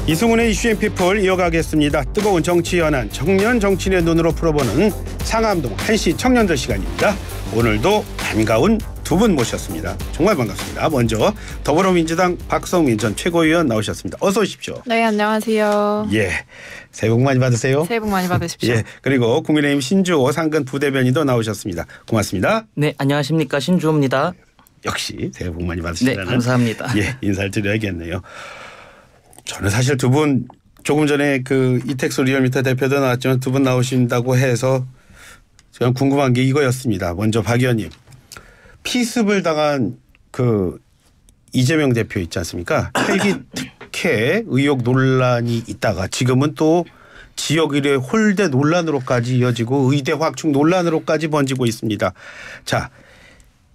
이승훈의 이슈앤피플 이어가겠습니다. 뜨거운 정치 현안 청년 정치인의 눈으로 풀어보는 상암동 한시 청년들 시간입니다. 오늘도 반가운 두 분 모셨습니다. 정말 반갑습니다. 먼저 더불어민주당 박성민 전 최고위원 나오셨습니다. 어서 오십시오. 네, 안녕하세요. 예, 새해 복 많이 받으세요. 새해 복 많이 받으십시오. 예, 그리고 국민의힘 신주호 상근 부대변인도 나오셨습니다. 고맙습니다. 네, 안녕하십니까, 신주호입니다. 역시 새해 복 많이 받으시라는. 네, 감사합니다. 예, 인사를 드려야겠네요. 저는 사실 두 분 조금 전에 그 이택수 리얼미터 대표도 나왔지만 두 분 나오신다고 해서 제가 궁금한 게 이거였습니다. 먼저 박 의원님, 피습을 당한 그 이재명 대표 있지 않습니까? 헬기 특혜 의혹 논란이 있다가 지금은 또 지역 의뢰 홀대 논란으로까지 이어지고 의대 확충 논란으로까지 번지고 있습니다. 자,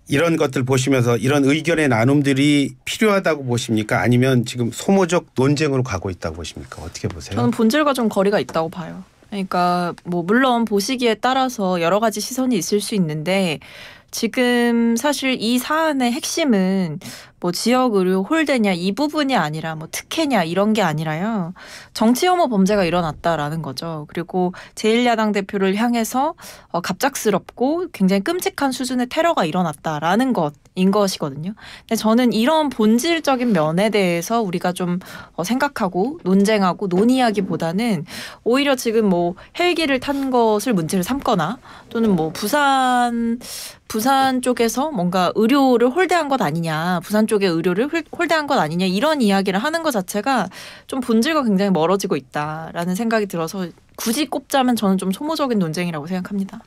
이런 것들 보시면서 이런 의견의 나눔들이 필요하다고 보십니까? 아니면 지금 소모적 논쟁으로 가고 있다고 보십니까? 어떻게 보세요? 저는 본질과 좀 거리가 있다고 봐요. 그러니까 뭐 물론 보시기에 따라서 여러 가지 시선이 있을 수 있는데 지금 사실 이 사안의 핵심은 뭐 지역 의료 홀대냐 이 부분이 아니라 뭐 특혜냐 이런 게 아니라요. 정치 혐오 범죄가 일어났다라는 거죠. 그리고 제1야당 대표를 향해서 갑작스럽고 굉장히 끔찍한 수준의 테러가 일어났다라는 것인 것이거든요. 근데 저는 이런 본질적인 면에 대해서 우리가 좀 생각하고 논쟁하고 논의하기보다는 오히려 지금 뭐 헬기를 탄 것을 문제를 삼거나 또는 뭐 부산 쪽에서 뭔가 의료를 홀대한 것 아니냐, 부산 쪽의 의료를 홀대한 것 아니냐 이런 이야기를 하는 것 자체가 좀 본질과 굉장히 멀어지고 있다라는 생각이 들어서 굳이 꼽자면 저는 좀 소모적인 논쟁이라고 생각합니다.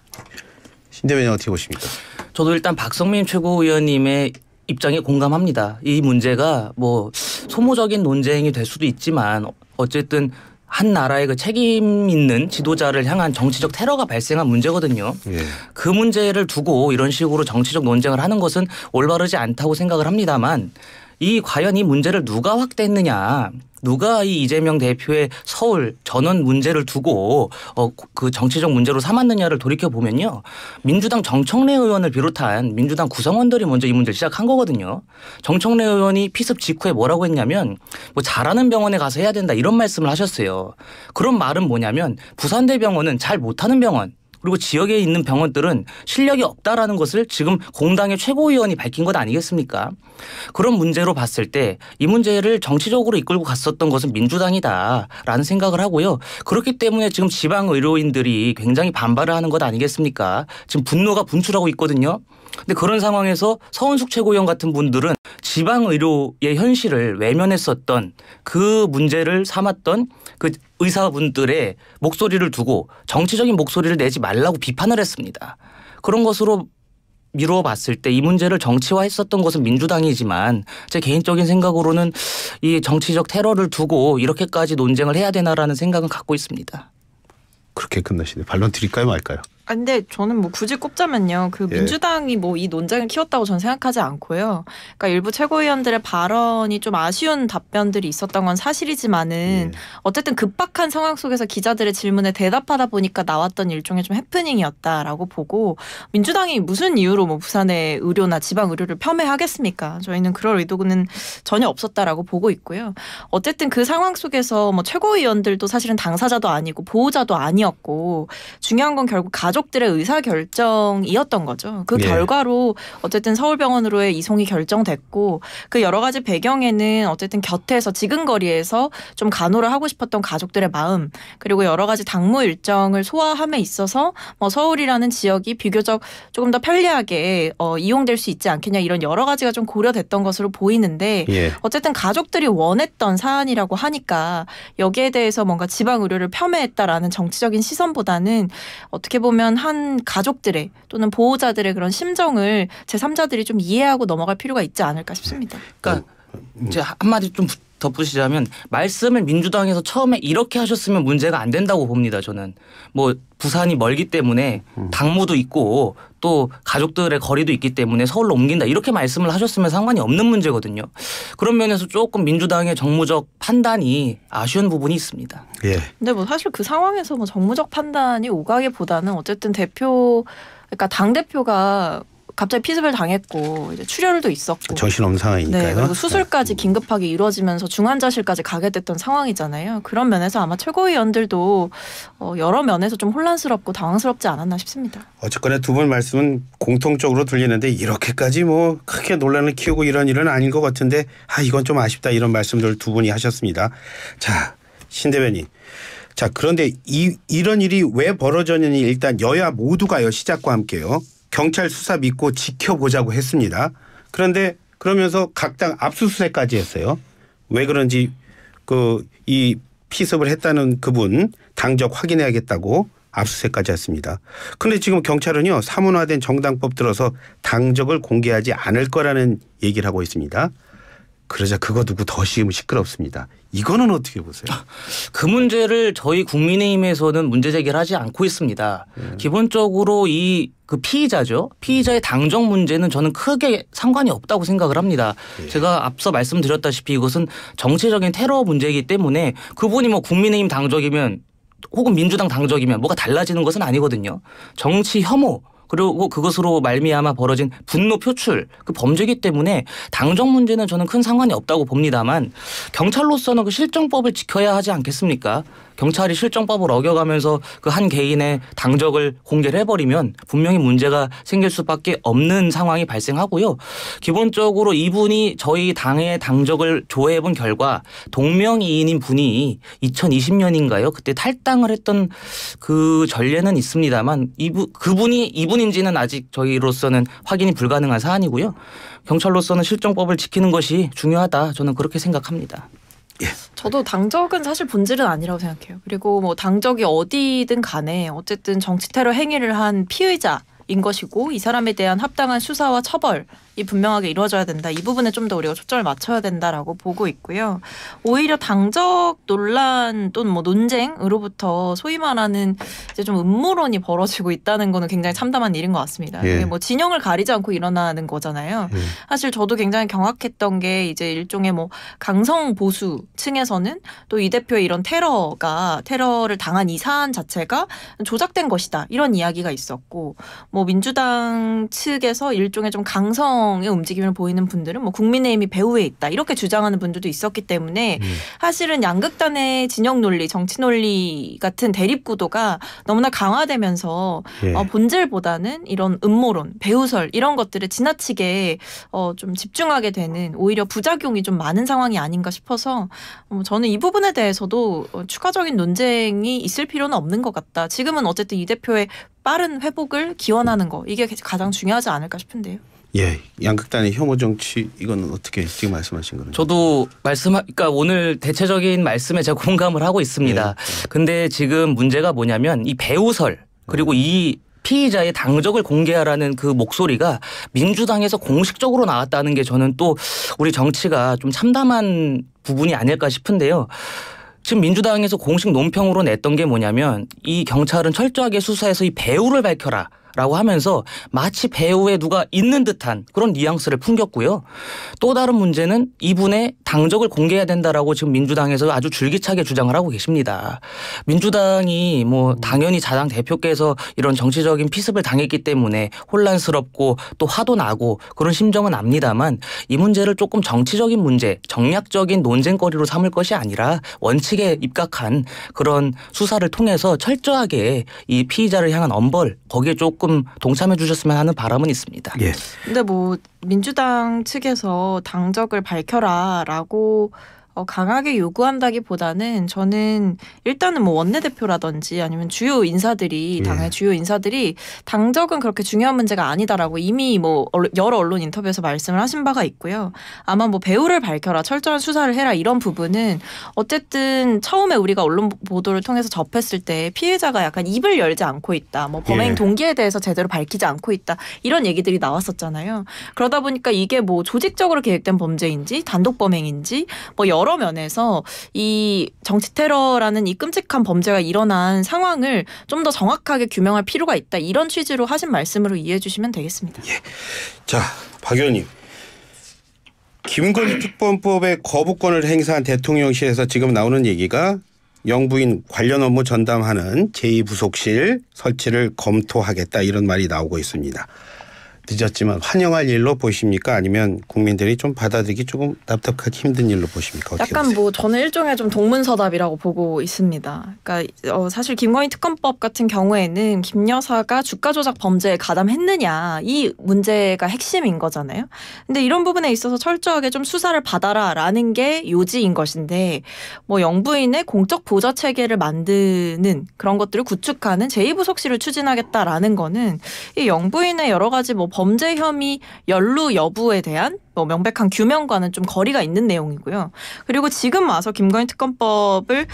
신 대변인 어떻게 보십니까? 저도 일단 박성민 최고위원님의 입장에 공감합니다. 이 문제가 뭐 소모적인 논쟁이 될 수도 있지만 어쨌든 한 나라의 그 책임 있는 지도자를 향한 정치적 테러가 발생한 문제거든요. 예. 그 문제를 두고 이런 식으로 정치적 논쟁을 하는 것은 올바르지 않다고 생각을 합니다만 과연 이 문제를 누가 확대했느냐. 누가 이 이재명 대표의 서울 전원 문제를 두고 그 정치적 문제로 삼았느냐를 돌이켜보면요. 민주당 정청래 의원을 비롯한 민주당 구성원들이 먼저 이 문제를 시작한 거거든요. 정청래 의원이 피습 직후에 뭐라고 했냐면 뭐 잘하는 병원에 가서 해야 된다 이런 말씀을 하셨어요. 그런 말은 뭐냐면 부산대병원은 잘 못하는 병원 그리고 지역에 있는 병원들은 실력이 없다라는 것을 지금 공당의 최고위원이 밝힌 것 아니겠습니까? 그런 문제로 봤을 때 이 문제를 정치적으로 이끌고 갔었던 것은 민주당이다라는 생각을 하고요. 그렇기 때문에 지금 지방의료인들이 굉장히 반발을 하는 것 아니겠습니까? 지금 분노가 분출하고 있거든요. 근데 그런 상황에서 서은숙 최고위원 같은 분들은 지방의료의 현실을 외면했었던 그 문제를 삼았던 그 의사분들의 목소리를 두고 정치적인 목소리를 내지 말라고 비판을 했습니다. 그런 것으로 미루어 봤을 때 이 문제를 정치화했었던 것은 민주당이지만 제 개인적인 생각으로는 이 정치적 테러를 두고 이렇게까지 논쟁을 해야 되나라는 생각은 갖고 있습니다. 그렇게 끝나시네. 반론 드릴까요 말까요? 근데 저는 뭐 굳이 꼽자면요. 그 민주당이 뭐 이 논쟁을 키웠다고 저는 생각하지 않고요. 그러니까 일부 최고위원들의 발언이 좀 아쉬운 답변들이 있었던 건 사실이지만은 어쨌든 급박한 상황 속에서 기자들의 질문에 대답하다 보니까 나왔던 일종의 좀 해프닝이었다라고 보고 민주당이 무슨 이유로 뭐 부산의 의료나 지방 의료를 폄훼하겠습니까? 저희는 그럴 의도는 전혀 없었다라고 보고 있고요. 어쨌든 그 상황 속에서 뭐 최고위원들도 사실은 당사자도 아니고 보호자도 아니었고 중요한 건 결국 가족들의 의사결정이었던 거죠. 그 결과로 어쨌든 서울병원으로의 이송이 결정됐고 그 여러 가지 배경에는 어쨌든 곁에서 지근거리에서 좀 간호를 하고 싶었던 가족들의 마음 그리고 여러 가지 당무 일정을 소화함에 있어서 뭐 서울이라는 지역이 비교적 조금 더 편리하게 이용될 수 있지 않겠냐 이런 여러 가지가 좀 고려됐던 것으로 보이는데 어쨌든 가족들이 원했던 사안이라고 하니까 여기에 대해서 뭔가 지방의료를 폄훼했다라는 정치적인 시선보다는 어떻게 보면 한 가족들의 또는 보호자들의 그런 심정을 제3자들이 좀 이해하고 넘어갈 필요가 있지 않을까 싶습니다. 그러니까 제가 한마디 좀 덧붙이자면 말씀을 민주당에서 처음에 이렇게 하셨으면 문제가 안 된다고 봅니다. 저는 뭐 부산이 멀기 때문에 당무도 있고 또 가족들의 거리도 있기 때문에 서울로 옮긴다 이렇게 말씀을 하셨으면 상관이 없는 문제거든요. 그런 면에서 조금 민주당의 정무적 판단이 아쉬운 부분이 있습니다. 근데 뭐 사실 그 상황에서 뭐 정무적 판단이 오가기보다는 어쨌든 그러니까 당 대표가 갑자기 피습을 당했고 이제 출혈도 있었고 정신없는 상황이니까요. 네, 그리고 수술까지 긴급하게 이루어지면서 중환자실까지 가게 됐던 상황이잖아요. 그런 면에서 아마 최고위원들도 여러 면에서 좀 혼란스럽고 당황스럽지 않았나 싶습니다. 어쨌거나 두 분 말씀은 공통적으로 들리는데 이렇게까지 뭐 크게 논란을 키우고 이런 일은 아닌 것 같은데 이건 좀 아쉽다 이런 말씀들 두 분이 하셨습니다. 자, 신 대변인. 자, 그런데 이런 일이 왜 벌어졌느니 일단 여야 모두가요 시작과 함께요. 경찰 수사 믿고 지켜보자고 했습니다. 그런데 그러면서 각 당 압수수색까지 했어요. 왜 그런지 이 피습을 했다는 그분 당적 확인해야겠다고 압수수색까지 했습니다. 그런데 지금 경찰은요 사문화된 정당법 들어서 당적을 공개하지 않을 거라는 얘기를 하고 있습니다. 그러자 그거 두고 더 시끄럽습니다. 이거는 어떻게 보세요? 그 문제를 저희 국민의힘에서는 문제 제기를 하지 않고 있습니다. 기본적으로 그 피의자죠. 피의자의 당적 문제는 저는 크게 상관이 없다고 생각을 합니다. 제가 앞서 말씀드렸다시피 이것은 정치적인 테러 문제이기 때문에 그분이 뭐 국민의힘 당적이면 혹은 민주당 당적이면 뭐가 달라지는 것은 아니거든요. 정치 혐오 그리고 그것으로 말미암아 벌어진 분노 표출 그 범죄이기 때문에 당적 문제는 저는 큰 상관이 없다고 봅니다만 경찰로서는 그 실정법을 지켜야 하지 않겠습니까? 경찰이 실정법을 어겨가면서 그 한 개인의 당적을 공개를 해버리면 분명히 문제가 생길 수밖에 없는 상황이 발생하고요. 기본적으로 이분이 저희 당의 당적을 조회해본 결과 동명이인인 분이 2020년인가요? 그때 탈당을 했던 그 전례는 있습니다만 그분이 이분인지는 아직 저희로서는 확인이 불가능한 사안이고요. 경찰로서는 실정법을 지키는 것이 중요하다. 저는 그렇게 생각합니다. 저도 당적은 사실 본질은 아니라고 생각해요. 그리고 뭐 당적이 어디든 간에 어쨌든 정치 테러 행위를 한 피의자인 것이고 이 사람에 대한 합당한 수사와 처벌이 분명하게 이루어져야 된다. 이 부분에 좀 더 우리가 초점을 맞춰야 된다라고 보고 있고요. 오히려 당적 논란 또는 뭐 논쟁으로부터 소위 말하는 이제 좀 음모론이 벌어지고 있다는 거는 굉장히 참담한 일인 것 같습니다. 이게 뭐 진영을 가리지 않고 일어나는 거잖아요. 사실 저도 굉장히 경악했던 게 이제 일종의 뭐 강성 보수 층에서는 또 이 대표의 이런 테러를 당한 이 사안 자체가 조작된 것이다. 이런 이야기가 있었고 뭐 민주당 측에서 일종의 좀 강성의 움직임을 보이는 분들은 뭐 국민의힘이 배후에 있다. 이렇게 주장하는 분들도 있었기 때문에 사실은 양극단의 진영 논리, 정치 논리 같은 대립 구도가 너무나 강화되면서 본질보다는 이런 음모론, 배후설 이런 것들에 지나치게 좀 집중하게 되는 오히려 부작용이 좀 많은 상황이 아닌가 싶어서 저는 이 부분에 대해서도 추가적인 논쟁이 있을 필요는 없는 것 같다. 지금은 어쨌든 이 대표의 빠른 회복을 기원하는 거 이게 가장 중요하지 않을까 싶은데요. 예, 양극단의 혐오 정치 이거는 어떻게 지금 말씀하신 거는? 저도 그러니까 오늘 대체적인 말씀에 제가 공감을 하고 있습니다. 근데 지금 문제가 뭐냐면 이 배우설 그리고 이 피의자의 당적을 공개하라는 그 목소리가 민주당에서 공식적으로 나왔다는 게 저는 또 우리 정치가 좀 참담한 부분이 아닐까 싶은데요. 지금 민주당에서 공식 논평으로 냈던 게 뭐냐면 이 경찰은 철저하게 수사해서 이 배후를 밝혀라. 라고 하면서 마치 배후에 누가 있는 듯한 그런 뉘앙스를 풍겼고요. 또 다른 문제는 이분의 당적을 공개해야 된다라고 지금 민주당에서 아주 줄기차게 주장을 하고 계십니다. 민주당이 뭐 당연히 자당 대표께서 이런 정치적인 피습을 당했기 때문에 혼란스럽고 또 화도 나고 그런 심정은 압니다만 이 문제를 조금 정치적인 문제, 정략적인 논쟁거리로 삼을 것이 아니라 원칙에 입각한 그런 수사를 통해서 철저하게 이 피의자를 향한 엄벌 거기에 조금 동참해 주셨으면 하는 바람은 있습니다. 예. 근데 뭐 민주당 측에서 당적을 밝혀라라고 강하게 요구한다기보다는 저는 일단은 뭐 원내대표라든지 아니면 주요 인사들이 당의 주요 인사들이 당적은 그렇게 중요한 문제가 아니다라고 이미 뭐 여러 언론 인터뷰에서 말씀을 하신 바가 있고요. 아마 뭐 배후를 밝혀라, 철저한 수사를 해라 이런 부분은 어쨌든 처음에 우리가 언론 보도를 통해서 접했을 때 피해자가 약간 입을 열지 않고 있다. 뭐 범행 동기에 대해서 제대로 밝히지 않고 있다. 이런 얘기들이 나왔었잖아요. 그러다 보니까 이게 뭐 조직적으로 계획된 범죄인지 단독 범행인지 뭐 여러 면에서 이 정치 테러라는 이 끔찍한 범죄가 일어난 상황을 좀 더 정확하게 규명할 필요가 있다. 이런 취지로 하신 말씀으로 이해해 주시면 되겠습니다. 예. 자, 박 의원님. 김건희 특검법의 거부권을 행사한 대통령실에서 지금 나오는 얘기가 영부인 관련 업무 전담하는 제2부속실 설치를 검토하겠다 이런 말이 나오고 있습니다. 늦었지만 환영할 일로 보십니까? 아니면 국민들이 좀 받아들이기 조금 납득하기 힘든 일로 보십니까? 어떻게 약간 보세요? 뭐 저는 일종의 좀 동문서답이라고 보고 있습니다. 그러니까 사실 김건희 특검법 같은 경우에는 김 여사가 주가 조작 범죄에 가담했느냐 이 문제가 핵심인 거잖아요. 근데 이런 부분에 있어서 철저하게 좀 수사를 받아라라는 게 요지인 것인데 뭐 영부인의 공적 보좌 체계를 만드는 그런 것들을 구축하는 제2부속실을 추진하겠다라는 거는 이 영부인의 여러 가지 뭐 범죄 혐의 연루 여부에 대한 뭐 명백한 규명과는 좀 거리가 있는 내용이고요. 그리고 지금 와서 김건희 특검법을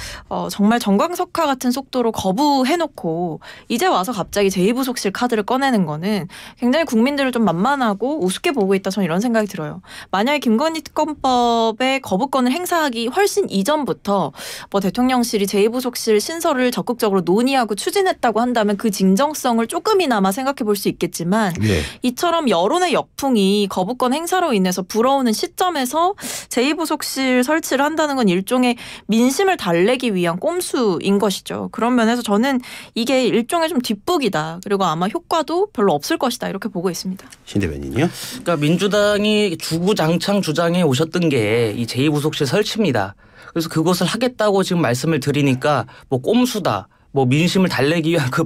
정말 정광석화 같은 속도로 거부해놓고 이제 와서 갑자기 제2부속실 카드를 꺼내는 거는 굉장히 국민들을 좀 만만하고 우습게 보고 있다 저는 이런 생각이 들어요. 만약에 김건희 특검법의 거부권을 행사하기 훨씬 이전부터 뭐 대통령실이 제2부속실 신설을 적극적으로 논의하고 추진했다고 한다면 그 진정성을 조금이나마 생각해 볼 수 있겠지만 네. 이처럼 여론의 역풍이 거부권 행사로 인해서 불어오는 시점에서 제2부속실 설치를 한다는 건 일종의 민심을 달래기 위한 꼼수인 것이죠. 그런 면에서 저는 이게 일종의 좀 뒷북이다. 그리고 아마 효과도 별로 없을 것이다. 이렇게 보고 있습니다. 신 대변인이요? 그러니까 민주당이 주구장창 주장해 오셨던 게 이 제2부속실 설치입니다. 그래서 그것을 하겠다고 지금 말씀을 드리니까 뭐 꼼수다. 뭐 민심을 달래기 위한 그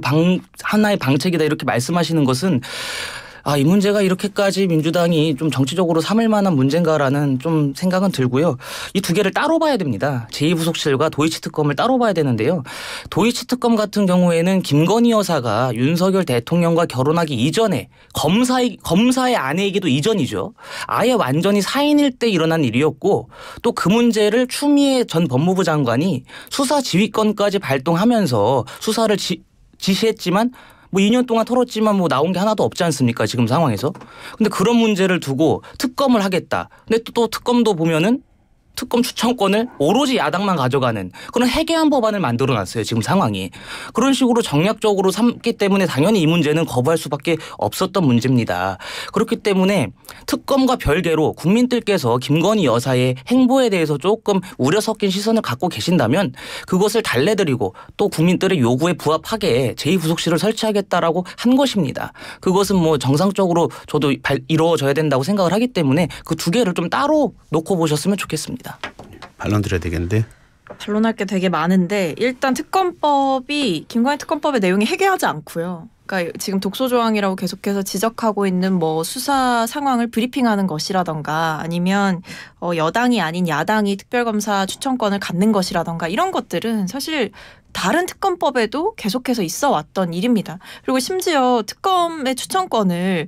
하나의 방책이다 이렇게 말씀하시는 것은 이 문제가 이렇게까지 민주당이 좀 정치적으로 삼을 만한 문제인가라는 좀 생각은 들고요. 이 두 개를 따로 봐야 됩니다. 제2부속실과 도이치 특검을 따로 봐야 되는데요. 도이치 특검 같은 경우에는 김건희 여사가 윤석열 대통령과 결혼하기 이전에 검사의 아내이기도 이전이죠. 아예 완전히 사인일 때 일어난 일이었고 또 그 문제를 추미애 전 법무부 장관이 수사 지휘권까지 발동하면서 수사를 지시했지만 뭐 2년 동안 털었지만 뭐 나온 게 하나도 없지 않습니까? 지금 상황에서. 근데 그런 문제를 두고 특검을 하겠다. 근데 또 특검도 보면은 특검 추천권을 오로지 야당만 가져가는 그런 해괴한 법안을 만들어놨어요. 지금 상황이. 그런 식으로 정략적으로 삼기 때문에 당연히 이 문제는 거부할 수밖에 없었던 문제입니다. 그렇기 때문에 특검과 별개로 국민들께서 김건희 여사의 행보에 대해서 조금 우려 섞인 시선을 갖고 계신다면 그것을 달래드리고 또 국민들의 요구에 부합하게 제2부속실을 설치하겠다라고 한 것입니다. 그것은 뭐 정상적으로 저도 이루어져야 된다고 생각을 하기 때문에 그 두 개를 좀 따로 놓고 보셨으면 좋겠습니다. 반론 드려야 되겠는데. 반론할 게 되게 많은데 일단 특검법이 김건희 특검법의 내용이 해결하지 않고요. 그러니까 지금 독소조항이라고 계속해서 지적하고 있는 뭐 수사 상황을 브리핑하는 것이라던가 아니면 여당이 아닌 야당이 특별검사 추천권을 갖는 것이라던가 이런 것들은 사실 다른 특검법에도 계속해서 있어 왔던 일입니다. 그리고 심지어 특검의 추천권을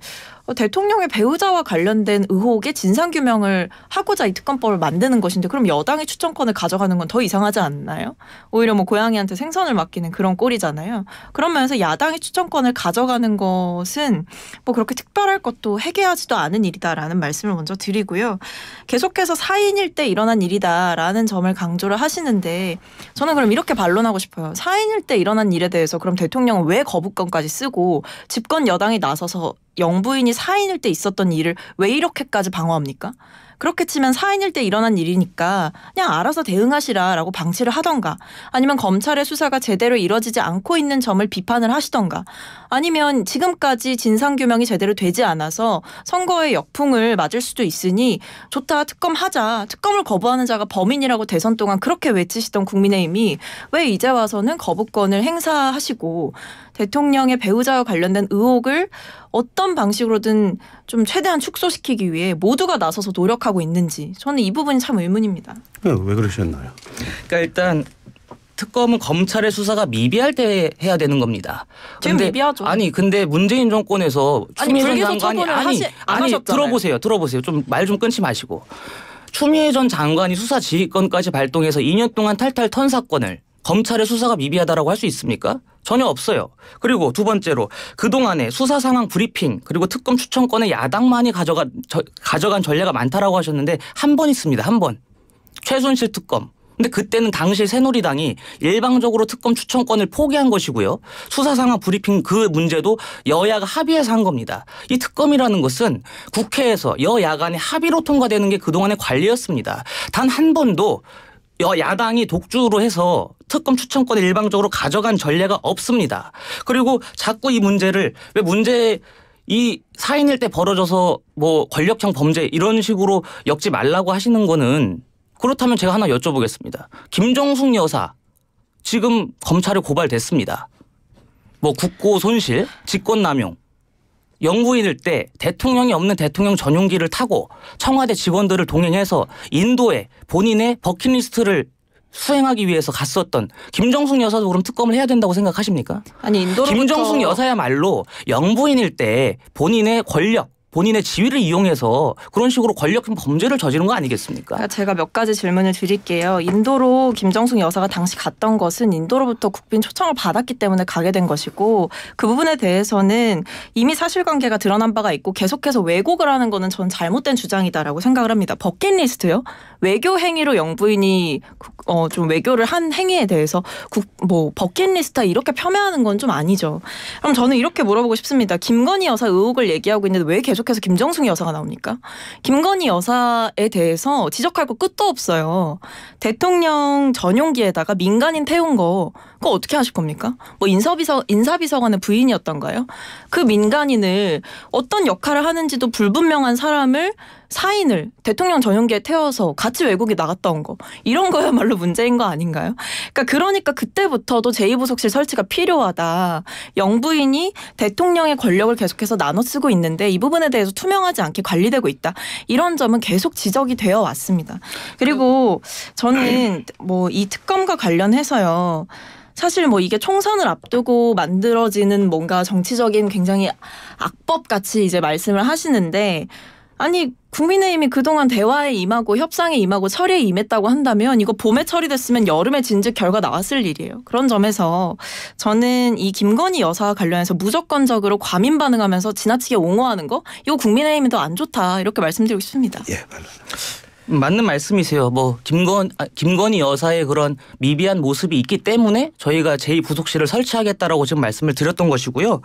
대통령의 배우자와 관련된 의혹의 진상규명을 하고자 이 특검법을 만드는 것인데 그럼 여당의 추천권을 가져가는 건 더 이상하지 않나요? 오히려 뭐 고양이한테 생선을 맡기는 그런 꼴이잖아요. 그런 면에서 야당의 추천권을 가져가는 것은 뭐 그렇게 특별할 것도 해괴하지도 않은 일이다라는 말씀을 먼저 드리고요. 계속해서 사인일 때 일어난 일이다라는 점을 강조를 하시는데 저는 그럼 이렇게 반론하고 싶어요. 사인일 때 일어난 일에 대해서 그럼 대통령은 왜 거부권까지 쓰고 집권 여당이 나서서 영부인이 사인일 때 있었던 일을 왜 이렇게까지 방어합니까? 그렇게 치면 사인일 때 일어난 일이니까 그냥 알아서 대응하시라라고 방치를 하던가 아니면 검찰의 수사가 제대로 이뤄지지 않고 있는 점을 비판을 하시던가 아니면 지금까지 진상규명이 제대로 되지 않아서 선거의 역풍을 맞을 수도 있으니 좋다 특검하자 특검을 거부하는 자가 범인이라고 대선 동안 그렇게 외치시던 국민의힘이 왜 이제 와서는 거부권을 행사하시고 대통령의 배우자와 관련된 의혹을 어떤 방식으로든 좀 최대한 축소시키기 위해 모두가 나서서 노력하고 있는지 저는 이 부분이 참 의문입니다. 왜 그러셨나요? 그러니까 일단 특검은 검찰의 수사가 미비할 때 해야 되는 겁니다. 지금 미비하죠. 근데 문재인 정권에서 추미애 전 불기소 장관이 처분을 안 하셨잖아요. 들어보세요. 좀 말 좀 끊지 마시고. 추미애 전 장관이 수사 지휘권까지 발동해서 2년 동안 탈탈 턴 사건을 검찰의 수사가 미비하다라고 할 수 있습니까? 전혀 없어요. 그리고 두 번째로 그동안에 수사 상황 브리핑 그리고 특검 추천권에 야당만이 가져간 전례가 많다라고 하셨는데 한 번 있습니다. 한 번. 최순실 특검. 근데 그때는 당시 새누리당이 일방적으로 특검 추천권을 포기한 것이고요. 수사 상황 브리핑 그 문제도 여야가 합의해서 한 겁니다. 이 특검이라는 것은 국회에서 여야 간의 합의로 통과되는 게 그동안의 관리였습니다. 단 한 번도 야당이 독주로 해서 특검 추천권을 일방적으로 가져간 전례가 없습니다. 그리고 자꾸 이 문제를 왜 이 사인일 때 벌어져서 뭐 권력형 범죄 이런 식으로 엮지 말라고 하시는 거는 그렇다면 제가 하나 여쭤보겠습니다. 김정숙 여사 지금 검찰에 고발됐습니다. 뭐 국고 손실, 직권남용. 영부인일 때 대통령이 없는 대통령 전용기를 타고 청와대 직원들을 동행해서 인도에 본인의 버킷리스트를 수행하기 위해서 갔었던 김정숙 여사도 그럼 특검을 해야 된다고 생각하십니까? 아니 인도로부터 김정숙 여사야말로 영부인일 때 본인의 권력, 본인의 지위를 이용해서 그런 식으로 권력형 범죄를 저지른 거 아니겠습니까? 제가 몇 가지 질문을 드릴게요. 인도로 김정숙 여사가 당시 갔던 것은 인도로부터 국빈 초청을 받았기 때문에 가게 된 것이고 그 부분에 대해서는 이미 사실관계가 드러난 바가 있고 계속해서 왜곡을 하는 거는 전 잘못된 주장이다라고 생각을 합니다. 버킷리스트요? 외교 행위로 영부인이 좀 외교를 한 행위에 대해서 뭐 버킷리스트다 이렇게 폄훼하는 건 좀 아니죠. 그럼 저는 이렇게 물어보고 싶습니다. 김건희 여사 의혹을 얘기하고 있는데 왜 계속해서 김정숙 여사가 나옵니까? 김건희 여사에 대해서 지적할 거 끝도 없어요. 대통령 전용기에다가 민간인 태운 거 그거 어떻게 하실 겁니까? 뭐 인사비서관의 부인이었던가요? 그 민간인을 어떤 역할을 하는지도 불분명한 사람을 사인을 대통령 전용기에 태워서 같이 외국에 나갔다 온 거 이런 거야말로 문제인 거 아닌가요? 그러니까 그때부터도 제2부속실 설치가 필요하다. 영부인이 대통령의 권력을 계속해서 나눠 쓰고 있는데 이 부분에 대해서 투명하지 않게 관리되고 있다. 이런 점은 계속 지적이 되어 왔습니다. 그리고 저는 뭐 이 특검과 관련해서요. 사실 뭐 이게 총선을 앞두고 만들어지는 뭔가 정치적인 굉장히 악법같이 이제 말씀을 하시는데 아니 국민의힘이 그동안 대화에 임하고 협상에 임하고 처리에 임했다고 한다면 이거 봄에 처리됐으면 여름에 진즉 결과 나왔을 일이에요. 그런 점에서 저는 이 김건희 여사와 관련해서 무조건적으로 과민 반응하면서 지나치게 옹호하는 거 이거 국민의힘이 더 안 좋다 이렇게 말씀드리고 싶습니다. 예, 말로. 맞는 말씀이세요. 뭐 김건희 여사의 그런 미비한 모습이 있기 때문에 저희가 제2부속실을 설치하겠다라고 지금 말씀을 드렸던 것이고요.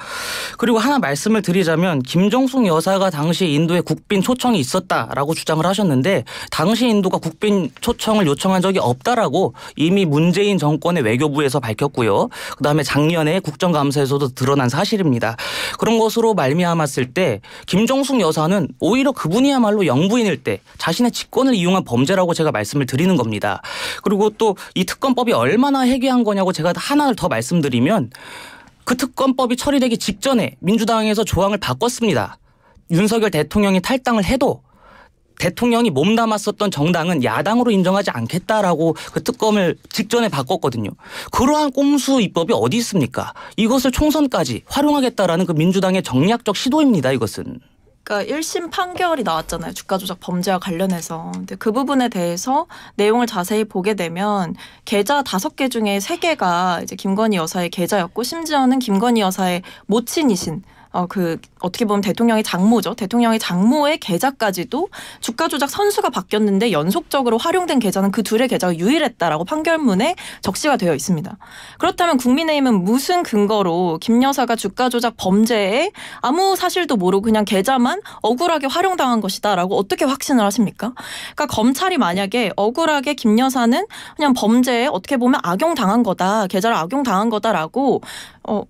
그리고 하나 말씀을 드리자면 김정숙 여사가 당시 인도에 국빈 초청이 있었다라고 주장을 하셨는데 당시 인도가 국빈 초청을 요청한 적이 없다라고 이미 문재인 정권의 외교부에서 밝혔고요. 그다음에 작년에 국정감사에서도 드러난 사실입니다. 그런 것으로 말미암았을 때 김정숙 여사는 오히려 그분이야말로 영부인일 때 자신의 직권을 이용한 범죄라고 제가 말씀을 드리는 겁니다. 그리고 또 이 특검법이 얼마나 해괴한 거냐고 제가 하나를 더 말씀드리면 그 특검법이 처리되기 직전에 민주당에서 조항을 바꿨습니다. 윤석열 대통령이 탈당을 해도 대통령이 몸담았었던 정당은 야당으로 인정하지 않겠다라고 그 특검을 직전에 바꿨거든요. 그러한 꼼수 입법이 어디 있습니까? 이것을 총선까지 활용하겠다라는 그 민주당의 정략적 시도입니다. 이것은. 그러니까 1심 판결이 나왔잖아요. 주가 조작 범죄와 관련해서. 근데 그 부분에 대해서 내용을 자세히 보게 되면 계좌 5개 중에 3개가 이제 김건희 여사의 계좌였고 심지어는 김건희 여사의 모친이신 어떻게 보면 대통령의 장모죠. 대통령의 장모의 계좌까지도 주가 조작 선수가 바뀌었는데 연속적으로 활용된 계좌는 그 둘의 계좌가 유일했다라고 판결문에 적시가 되어 있습니다. 그렇다면 국민의힘은 무슨 근거로 김 여사가 주가 조작 범죄에 아무 사실도 모르고 그냥 계좌만 억울하게 활용당한 것이다라고 어떻게 확신을 하십니까? 그러니까 검찰이 만약에 억울하게 김 여사는 그냥 범죄에 어떻게 보면 악용당한 거다. 계좌를 악용당한 거다라고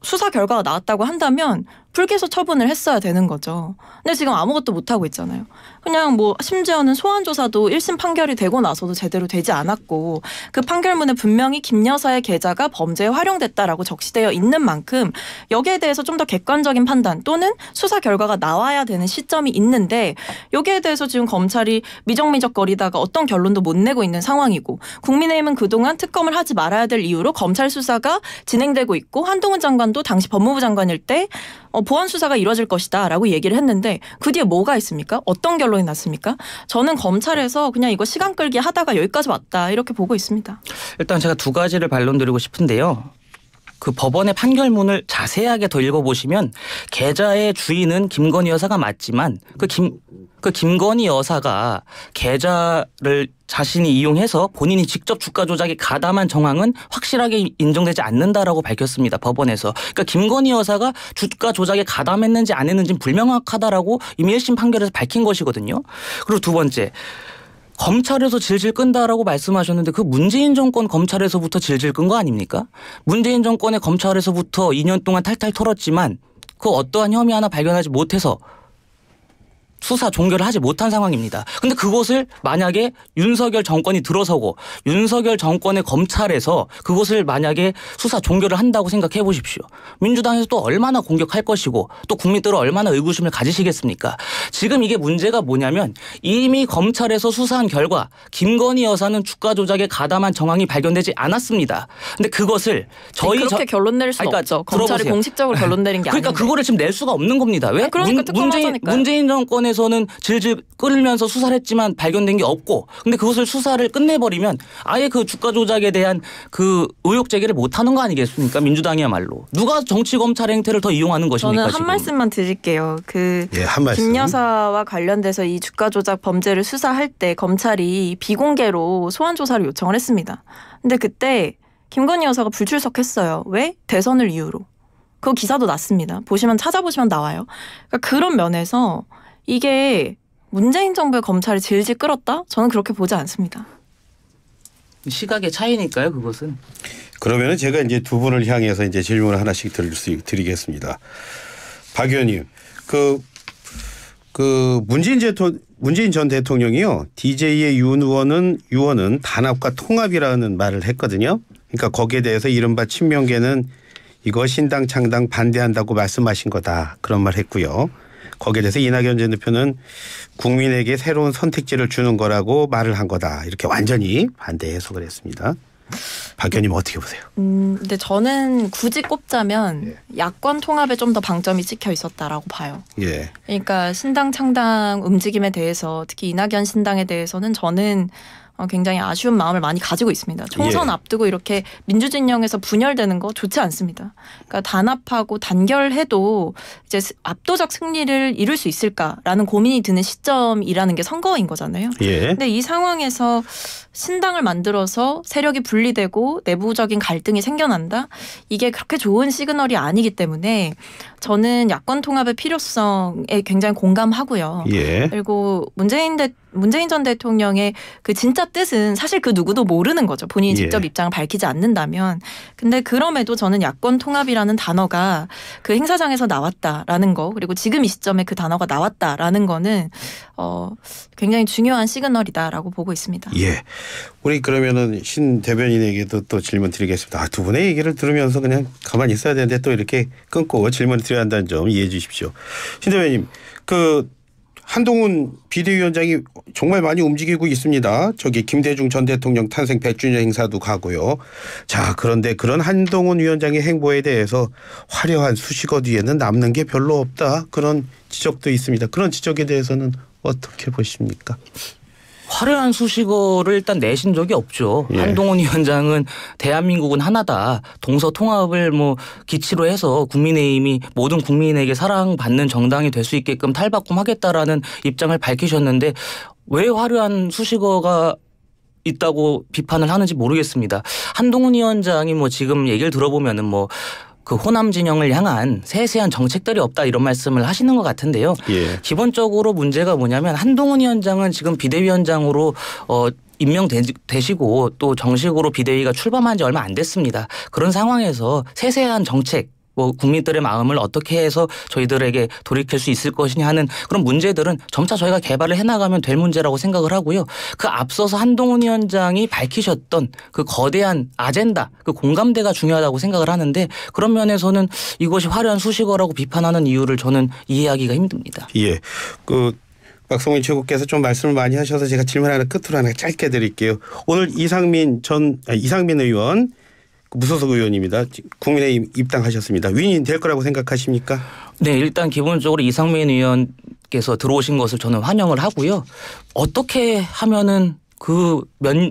수사 결과가 나왔다고 한다면 불기소 처분을 했어야 되는 거죠. 근데 지금 아무것도 못하고 있잖아요. 그냥 뭐 심지어는 소환조사도 1심 판결이 되고 나서도 제대로 되지 않았고 그 판결문에 분명히 김 여사의 계좌가 범죄에 활용됐다라고 적시되어 있는 만큼 여기에 대해서 좀 더 객관적인 판단 또는 수사 결과가 나와야 되는 시점이 있는데 여기에 대해서 지금 검찰이 미적미적거리다가 어떤 결론도 못 내고 있는 상황이고 국민의힘은 그동안 특검을 하지 말아야 될 이유로 검찰 수사가 진행되고 있고 한동훈 장관도 당시 법무부 장관일 때 보안 수사가 이루어질 것이다 라고 얘기를 했는데 그 뒤에 뭐가 있습니까? 어떤 결론이 났습니까? 저는 검찰에서 그냥 이거 시간 끌기 하다가 여기까지 왔다 이렇게 보고 있습니다. 일단 제가 2가지를 반론드리고 싶은데요. 그 법원의 판결문을 자세하게 더 읽어보시면 계좌의 주인은 김건희 여사가 맞지만 그 김건희 여사가 계좌를 자신이 이용해서 본인이 직접 주가 조작에 가담한 정황은 확실하게 인정되지 않는다라고 밝혔습니다. 법원에서. 그러니까 김건희 여사가 주가 조작에 가담했는지 안 했는지는 불명확하다라고 이미 1심 판결에서 밝힌 것이거든요. 그리고 2번째. 검찰에서 질질 끈다라고 말씀하셨는데 그 문재인 정권 검찰에서부터 질질 끈 거 아닙니까? 문재인 정권의 검찰에서부터 2년 동안 탈탈 털었지만 그 어떠한 혐의 하나 발견하지 못해서 수사 종결을 하지 못한 상황입니다. 근데 그것을 만약에 윤석열 정권이 들어서고 윤석열 정권의 검찰에서 그것을 만약에 수사 종결을 한다고 생각해 보십시오. 민주당에서 또 얼마나 공격할 것이고 또 국민들은 얼마나 의구심을 가지시겠습니까? 지금 이게 문제가 뭐냐면 이미 검찰에서 수사한 결과 김건희 여사는 주가 조작에 가담한 정황이 발견되지 않았습니다. 근데 그것을 그렇게 결론 내릴 수는 없죠. 검찰이 들어보세요. 공식적으로 결론 내린 게 그러니까 아닌데. 그거를 지금 낼 수가 없는 겁니다. 왜? 그러니까 특검하자니까요. 문재인 정권에서는 질질 끌면서 수사를 했지만 발견된 게 없고 근데 그것을 수사를 끝내버리면 아예 그 주가 조작에 대한 그 의혹 제기를 못하는 거 아니겠습니까? 민주당이야말로. 누가 정치 검찰 행태를 더 이용하는 것입니까? 저는 한 지금. 말씀만 드릴게요. 한 말씀. 김 여사와 관련돼서 이 주가 조작 범죄를 수사할 때 검찰이 비공개로 소환 조사를 요청을 했습니다. 근데 그때 김건희 여사가 불출석했어요. 왜? 대선을 이유로. 그 기사도 났습니다. 찾아보시면 나와요. 그러니까 그런 면에서 이게 문재인 정부의 검찰이 질질 끌었다? 저는 그렇게 보지 않습니다. 시각의 차이니까요, 그것은. 그러면은 제가 이제 두 분을 향해서 이제 질문을 하나씩 드리겠습니다. 박 의원님, 문재인 전 대통령이요, DJ의 윤 의원은 단합과 통합이라는 말을 했거든요. 그러니까 거기에 대해서 이른바 친명계는 이거 신당 창당 반대한다고 말씀하신 거다, 그런 말 했고요. 거기에 대해서 이낙연 전 대표는 국민에게 새로운 선택지를 주는 거라고 말을 한 거다, 이렇게 완전히 반대 해석을 했습니다. 박 의원님 어떻게 보세요? 근데 저는 굳이 꼽자면 야권 통합에 좀 더 방점이 찍혀 있었다라고 봐요. 예. 그러니까 신당 창당 움직임에 대해서 특히 이낙연 신당에 대해서는 저는 굉장히 아쉬운 마음을 많이 가지고 있습니다. 총선 앞두고 이렇게 민주진영에서 분열되는 거 좋지 않습니다. 그러니까 단합하고 단결해도 이제 압도적 승리를 이룰 수 있을까라는 고민이 드는 시점이라는 게 선거인 거잖아요. 근데 이 상황에서 신당을 만들어서 세력이 분리되고 내부적인 갈등이 생겨난다? 이게 그렇게 좋은 시그널이 아니기 때문에 저는 야권 통합의 필요성에 굉장히 공감하고요. 그리고 문재인 전 대통령의 그 진짜 뜻은 사실 그 누구도 모르는 거죠. 본인이 직접 입장을 밝히지 않는다면. 근데 그럼에도 저는 야권 통합이라는 단어가 그 행사장에서 나왔다라는 거, 그리고 지금 이 시점에 그 단어가 나왔다라는 거는 굉장히 중요한 시그널이다라고 보고 있습니다. 우리 그러면은 신 대변인에게도 또 질문 드리겠습니다. 두 분의 얘기를 들으면서 그냥 가만히 있어야 되는데 또 이렇게 끊고 질문을 드려야 한다는 점 이해해 주십시오. 신 대변인, 한동훈 비대위원장이 정말 많이 움직이고 있습니다. 김대중 전 대통령 탄생 100주년 행사도 가고요. 자, 그런데 그런 한동훈 위원장의 행보에 대해서 화려한 수식어 뒤에는 남는 게 별로 없다, 그런 지적도 있습니다. 그런 지적에 대해서는 어떻게 보십니까? 화려한 수식어를 일단 내신 적이 없죠. 한동훈 위원장은 대한민국은 하나다, 동서통합을 기치로 해서 국민의힘이 모든 국민에게 사랑받는 정당이 될 수 있게끔 탈바꿈하겠다라는 입장을 밝히셨는데 왜 화려한 수식어가 있다고 비판을 하는지 모르겠습니다. 한동훈 위원장이 지금 얘기를 들어보면은 그 호남 진영을 향한 세세한 정책들이 없다, 이런 말씀을 하시는 것 같은데요. 기본적으로 문제가 뭐냐면 한동훈 위원장은 지금 비대위원장으로 임명되시고 또 정식으로 비대위가 출범한 지 얼마 안 됐습니다. 그런 상황에서 세세한 정책, 국민들의 마음을 어떻게 해서 저희들에게 돌이킬 수 있을 것이냐 하는 그런 문제들은 점차 저희가 개발을 해나가면 될 문제라고 생각을 하고요. 그 앞서서 한동훈 위원장이 밝히셨던 그 거대한 아젠다, 그 공감대가 중요하다고 생각을 하는데 그런 면에서는 이것이 화려한 수식어라고 비판하는 이유를 저는 이해하기가 힘듭니다. 박성민 최고께서 좀 말씀을 많이 하셔서 제가 질문 하나 끝으로 하나 짧게 드릴게요. 오늘 이상민 의원, 무소속 의원입니다. 국민의힘 입당하셨습니다. 위인이 될 거라고 생각하십니까? 네, 일단 기본적으로 이상민 의원께서 들어오신 것을 저는 환영을 하고요. 어떻게 하면은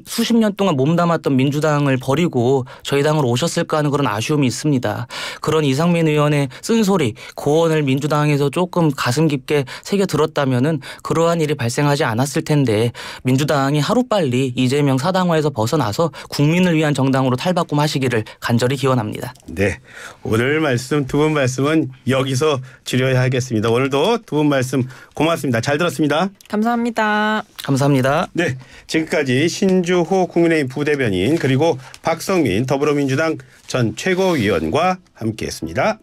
수십 년 동안 몸담았던 민주당을 버리고 저희 당으로 오셨을까 하는 그런 아쉬움이 있습니다. 그런 이상민 의원의 쓴소리, 고언을 민주당에서 조금 가슴 깊게 새겨 들었다면은 그러한 일이 발생하지 않았을 텐데 민주당이 하루빨리 이재명 사당화에서 벗어나서 국민을 위한 정당으로 탈바꿈하시기를 간절히 기원합니다. 네, 오늘 두 분 말씀은 여기서 줄여야 하겠습니다. 오늘도 두 분 말씀 고맙습니다. 잘 들었습니다. 감사합니다. 감사합니다. 네, 지금까지 신주호 국민의힘 부대변인 그리고 박성민 더불어민주당 전 최고위원과 함께했습니다.